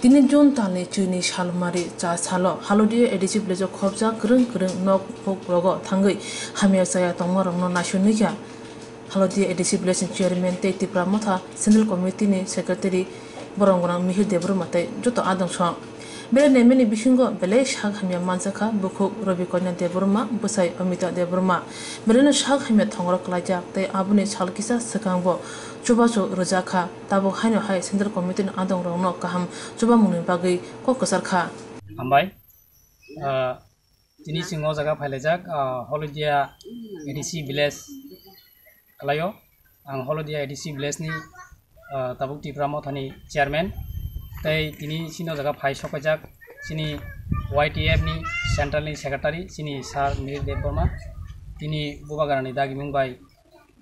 Tini June tali chuni shalmari cha salo halodi edisi blejo khobja krung nok hok rogo thangai hamya saya tongmorong no nasionika halodi edisi blejo chairman te tipramotha central committee ni secretary borongorang mihir debrumate joto adong so bele nemeni bisingo bele shak hamya mansakha bukhuk robi konya debruma busai amita debruma bele no shak hamya thongrok laja te abuni chalkisa sakangbo Coba rojaka tabo haino hai central committee no adong rongno kaham coba mungni bagai ko kasar kha ambai tini singo jaga phailejak holodia edc village kalayo ang holodia edc village ni tabuk tipramo thani chairman tai tini sino jaga phai sokajak sini YTF ni central ni secretary sini sar mir deborma tini bubagarani dagimung bai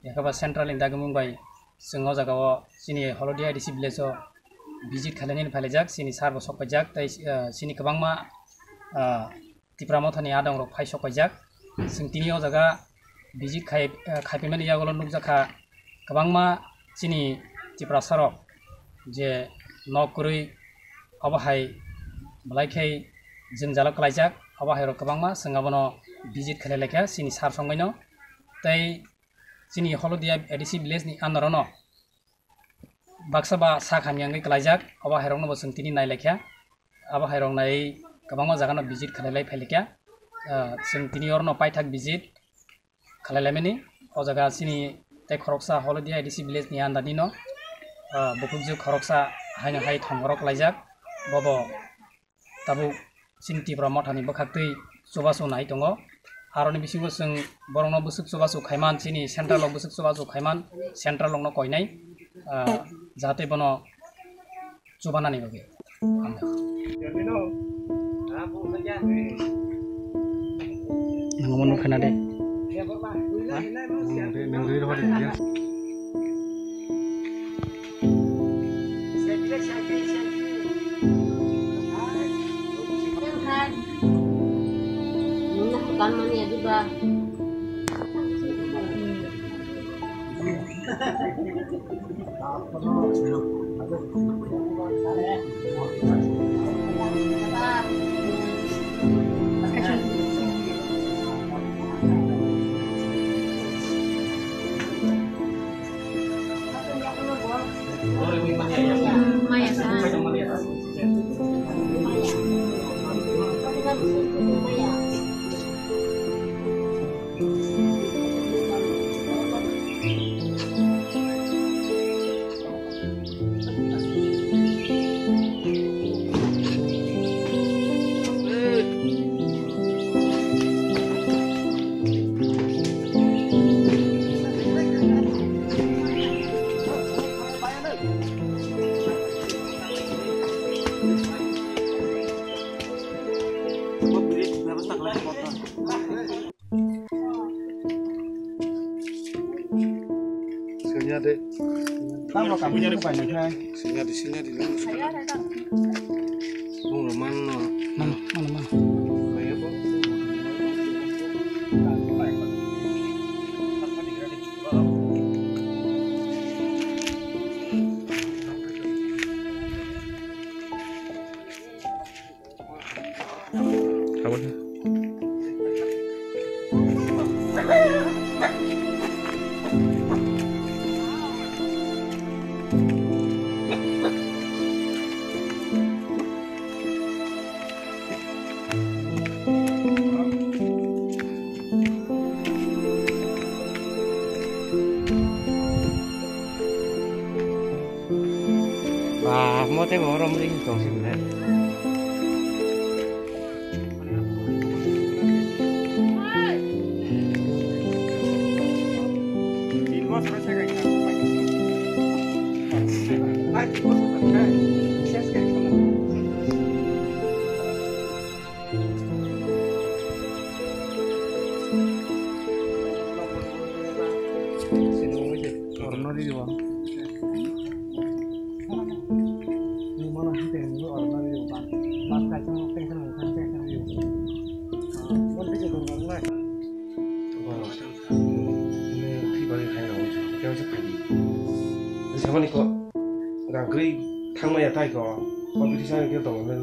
yakaba central ni dagimung bai singo jagao sini holodia edc village o visit khalani phalejak sini sarbo sokajak tai sini kabangma tipramo thani adong rok phai sokajak sing tini o jaga visit khaipimani yagolo nukjakha kabangma sini tipra sarok je nokurui abahai blaikhai jingjalo klaijak abahai rok kabangma singabono visit khalelekha sini sar songaino tai sini holodia edc village ni anorono baksaba sakhamyangi klaijak aba hairongno bosung tini nailekha aba hairong nai kabangma jagano visit khalelai phailekha sing tini orno paithak visit khalalemeni o jaga sini te khoroksa holodia edc village ni andani no bukukju khoroksa haino hai thongrok klaijak bobo tabu sinti promothani bokhaktui sobaso nai tongo aroni bisingo sing borongno busuk sobaso khaiman sini central lok busuk sobaso khaiman central lok no koinai jahate bono cobanani bage ngomong khana de bukan mania juga. Punya di sini di mana? Kayak apa? Mau tengok orang mending dong sebenarnya. Sao con này có gà cưới thang mày ở tay có competition kia tổng lên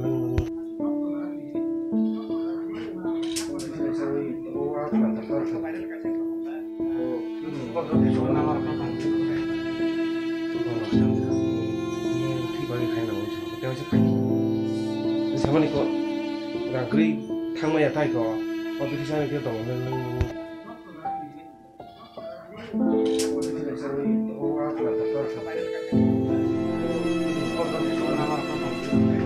sama nih kok nggak kiri kamu ya tay kok competition kia tổng lên Oh,